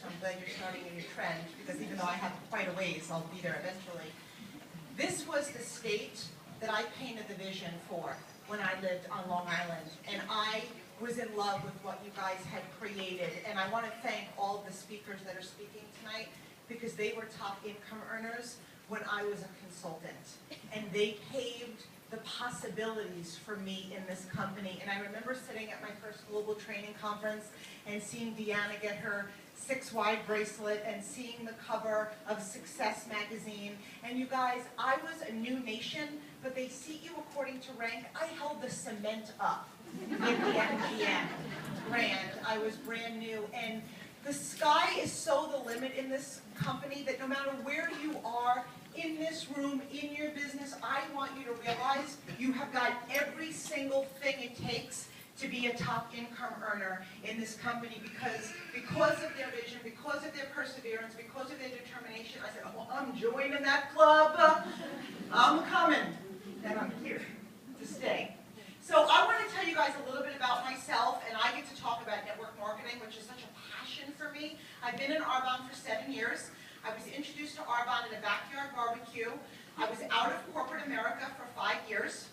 so I'm glad you're starting a new trend, because even though I have quite a ways, I'll be there eventually. This was the state that I painted the vision for when I lived on Long Island, and I was in love with what you guys had created. And I want to thank all of the speakers that are speaking tonight, because they were top income earners when I was a consultant, and they paved the possibilities for me in this company. And I remember sitting at my first global training conference and seeing Deanna get her 6Y bracelet and seeing the cover of Success magazine. And you guys, I was a new nation, but they seat you according to rank. I held the cement up in the MGM brand. I was brand new, and the sky is so the limit in this company that no matter where you are in this room, in your business, I want you to realize you have got every single thing it takes to be a top income earner in this company, because of their vision, because of their perseverance, because of their determination. I said, oh, I'm joining that club. I'm coming, and I'm here to stay. So I want to tell you guys a little bit about myself, and I get to talk about network marketing, which is such a passion for me. I've been in Arbonne for 7 years. I was introduced to Arbonne in a backyard barbecue. I was out of corporate America for 5 years.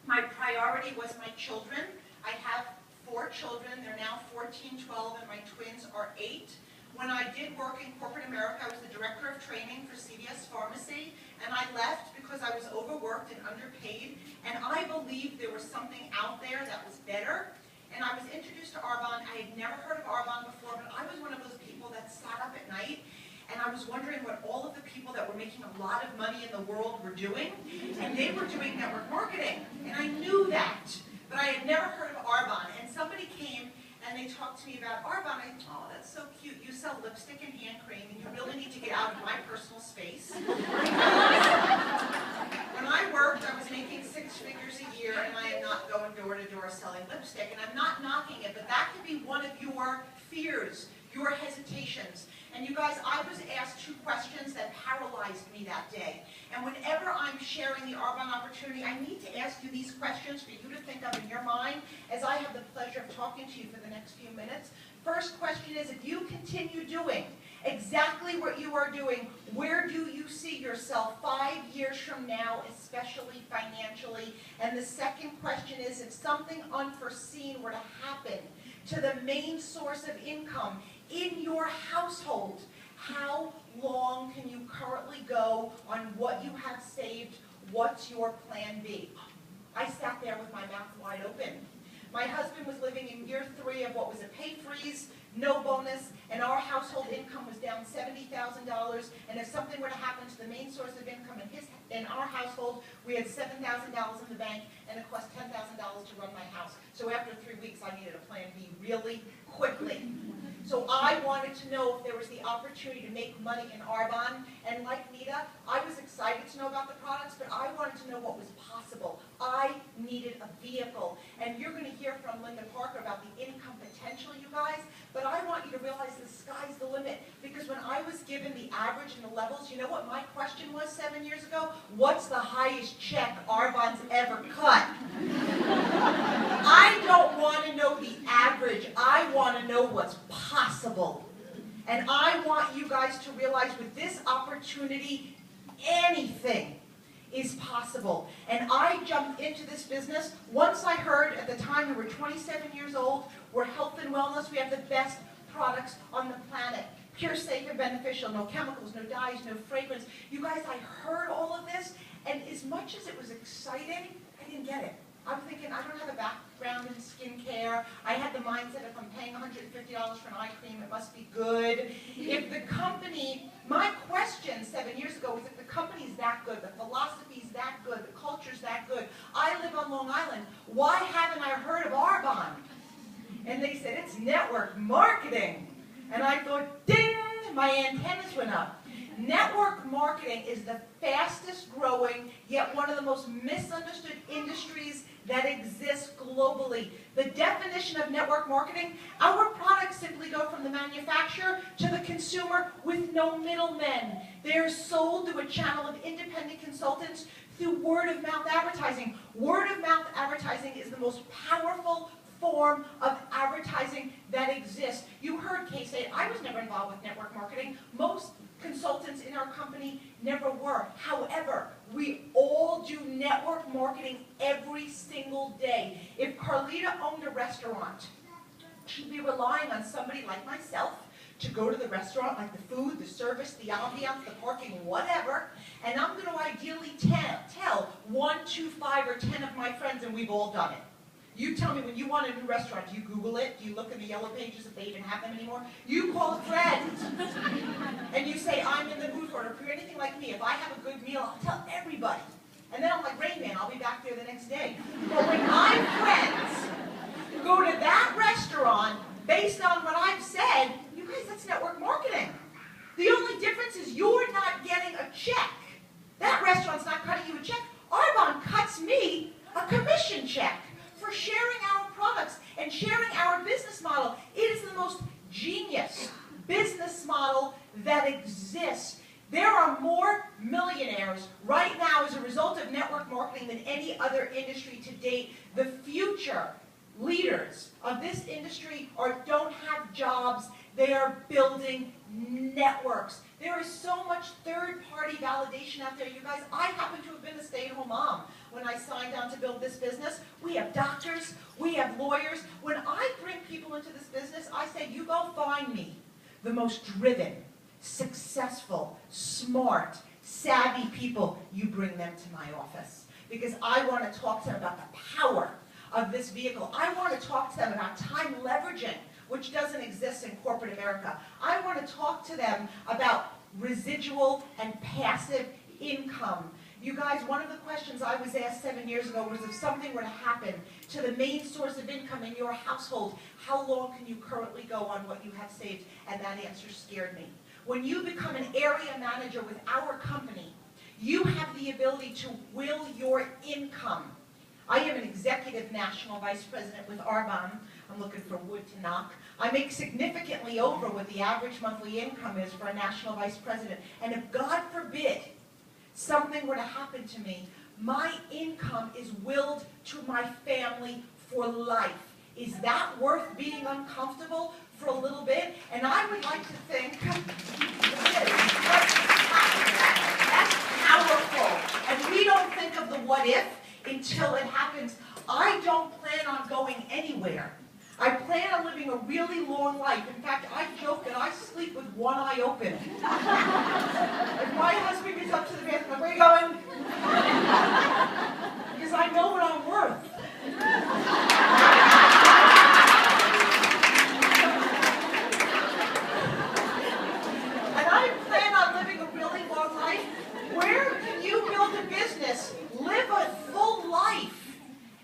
My priority was my children. I have 4 children. They're now 14, 12, and my twins are 8. When I did work in corporate America, I was the director of training for CVS Pharmacy, and I left because I was overworked and underpaid, and I believed there was something out there that was better. And I was introduced to Arbonne. I had never heard of Arbonne before, but I was one of those people that sat up at night, and I was wondering what all of the people that were making a lot of money in the world were doing, and they were doing network marketing, and I knew that, but I had never heard of Arbonne. And somebody came and they talked to me about Arbonne. I thought, oh, that's so cute. You sell lipstick and hand cream, and you really need to get out of my personal space. When I worked, I was making 6 figures a year, and I am not going door to door selling lipstick, and I'm not knocking it, but that could be one of your fears, your hesitations. And you guys, I was asked 2 questions that paralyzed me that day. And whenever I'm sharing the Arbonne opportunity, I need to ask you these questions for you to think of in your mind as I have the pleasure of talking to you for the next few minutes. First question is, if you continue doing exactly what you are doing, where do you see yourself 5 years from now, especially financially? And the second question is, if something unforeseen were to happen to the main source of income in your household, how long can you currently go on what you have saved? What's your plan B? I sat there with my mouth wide open. My husband was living in year 3 of what was a pay freeze, no bonus, and our household income was down $70,000. And if something were to happen to the main source of income in our household, we had $7,000 in the bank, and it cost $10,000 to run my house. So after 3 weeks, I needed a plan B really quickly. So I wanted to know if there was the opportunity to make money in Arbonne. And like Nita, I was excited to know about the products, but I wanted to know what was possible. I needed a vehicle. And you're going to hear from Linda Parker about the income potential, you guys. But I want you to realize the sky's the limit. Because when I was given the average and the levels, you know what my question was 7 years ago? What's the highest check Arbonne's ever cut? I don't want to know the average. I want to know what's possible. And I want you guys to realize with this opportunity, anything is possible. And I jumped into this business once I heard, at the time we were 27 years old, we're health and wellness, we have the best products on the planet. Pure, safe, and beneficial, no chemicals, no dyes, no fragrance. You guys, I heard all of this, and as much as it was exciting, I didn't get it. I'm thinking, I don't have a background in skincare. I had the mindset, if I'm paying $150 for an eye cream, it must be good. If the company, my question 7 years ago was, if the company's that good, the philosophy's that good, the culture's that good, I live on Long Island, why haven't I heard of Arbonne? And they said, it's network marketing. And I thought, ding, my antennas went up. Network marketing is the fastest growing, yet one of the most misunderstood industries that exists globally. The definition of network marketing, our products simply go from the manufacturer to the consumer with no middlemen. They're sold through a channel of independent consultants through word-of-mouth advertising. Word-of-mouth advertising is the most powerful form of advertising that exists. You heard Kay say, I was never involved with network marketing. Most consultants in our company never were. However, we all do network marketing every single day. If Carlita owned a restaurant, she'd be relying on somebody like myself to go to the restaurant, like the food, the service, the ambiance, the parking, whatever, and I'm going to ideally tell 1, 2, 5, or 10 of my friends, and we've all done it. You tell me, when you want a new restaurant, do you Google it? Do you look in the yellow pages if they even have them anymore? You call a friend, and you say, I'm in the mood for it. Or if you're anything like me, if I have a good meal, I'll tell everybody. And then I'm like, Rain Man, I'll be back there the next day. But when my friends go to that restaurant, based on what I've said, you guys, that's network marketing. The only difference is you're not getting a check. That restaurant's not cutting you a check. Arbonne cuts me a commission check for sharing our products and sharing our business model. It is the most genius business model that exists. There are more millionaires right now as a result of network marketing than any other industry to date. The future leaders of this industry don't have jobs. They are building networks. There is so much third-party validation out there. You guys, I happen to have been a stay-at-home mom when I signed on to build this business. We have doctors. We have lawyers. When I bring people into this business, I say, you go find me the most driven, successful, smart, savvy people. You bring them to my office because I want to talk to them about the power of this vehicle. I want to talk to them about time leveraging, which doesn't exist in corporate America. I want to talk to them about residual and passive income. You guys, one of the questions I was asked 7 years ago was, if something were to happen to the main source of income in your household, how long can you currently go on what you have saved? And that answer scared me. When you become an area manager with our company, you have the ability to will your income. I am an executive national vice president with Arbonne. I'm looking for wood to knock. I make significantly over what the average monthly income is for a national vice president. And if, God forbid, something were to happen to me, my income is willed to my family for life. Is that worth being uncomfortable for a little bit? And I would like to think that's powerful. And we don't think of the what if until it happens. I don't plan on going anywhere. I plan on living a really long life. In fact, I joke that I sleep with one eye open. If my husband gets up to the bathroom, where are you going? Because I know what I'm worth. And I plan on living a really long life. Where can you build a business, live a full life,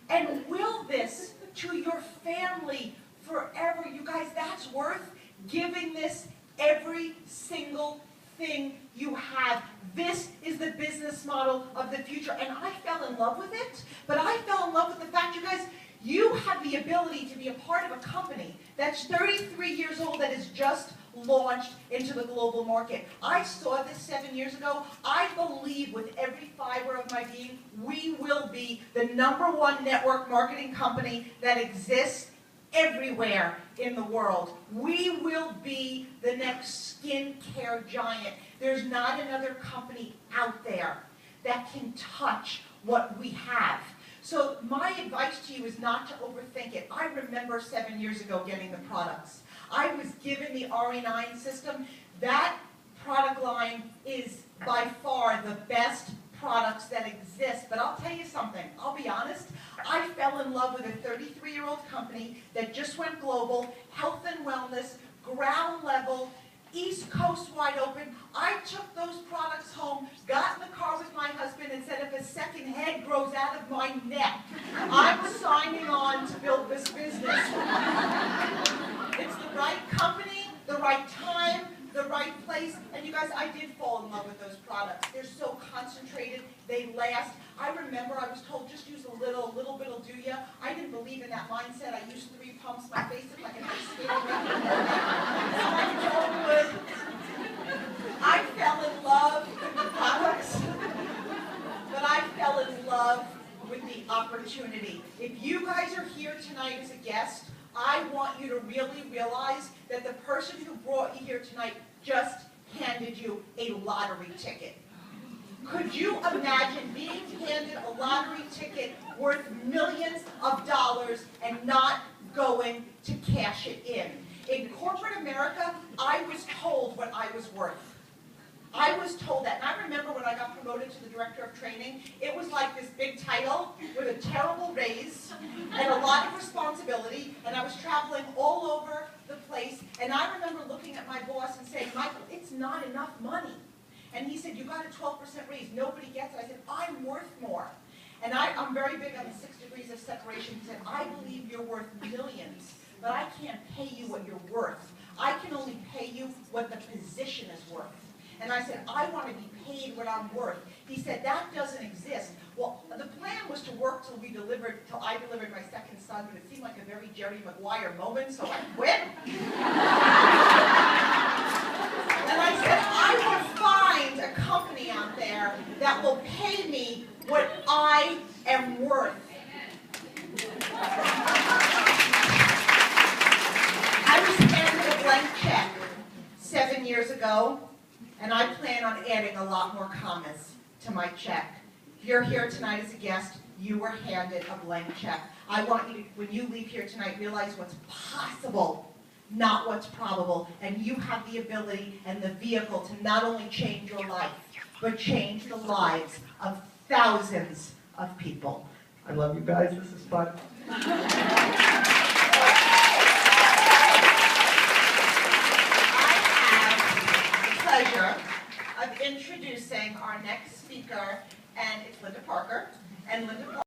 and will this to your family forever? You guys, that's worth giving this every single thing you have. This is the business model of the future. And I fell in love with it, but I fell in love with the fact, you guys, you have the ability to be a part of a company that's 33 years old that is just launched into the global market. I saw this 7 years ago. I believe with every fiber of my being, we will be the #1 network marketing company that exists everywhere in the world. We will be the next skincare giant. There's not another company out there that can touch what we have. So my advice to you is not to overthink it. I remember 7 years ago getting the products. I was given the RE9 system. That product line is by far the best products that exist. But I'll tell you something, I'll be honest, I fell in love with a 33-year-old company that just went global, health and wellness, ground level, East Coast wide open. I took those products home, got in the car with my husband and said, if a second head grows out of my neck, I'm signing on to build this business. It's the right company, the right time, the right place, and you guys, I did fall in love with those products. They're so concentrated, they last. I remember I was told, just use a little bit will do ya. I didn't believe in that mindset. I used 3 pumps, my face looked like an ice skater. I fell in love with the products, but I fell in love with the opportunity. If you guys are here tonight as a guest, that the person who brought you here tonight just handed you a lottery ticket. Could you imagine being handed a lottery ticket worth millions of dollars and not going to cash it in? In corporate America, I was told what I was worth. I was told that. And I remember when I got promoted to the director of training, it was like this big title with a terrible raise and a lot of responsibility, and I was traveling all over the place, and I remember looking at my boss and saying, Michael, it's not enough money. And he said, you got a 12% raise, nobody gets it. I said, I'm worth more. And I'm very big on the 6 degrees of separation. He said, I believe you're worth millions, but I can't pay you what you're worth. I can only pay you what the position is worth. And I said, I want to be paid what I'm worth. He said, that doesn't exist. Well, the plan was to work till I delivered my second son, but it seemed like a very Jerry Maguire moment, so I quit. And I said, I will find a company out there that will pay me what I am worth. I was handed a blank check 7 years ago, and I plan on adding a lot more commas to my check. If you're here tonight as a guest, you were handed a blank check. I want you to, when you leave here tonight, realize what's possible, not what's probable. And you have the ability and the vehicle to not only change your life, but change the lives of thousands of people. I love you guys. This is fun. Of introducing our next speaker, and it's Linda Parker. And Linda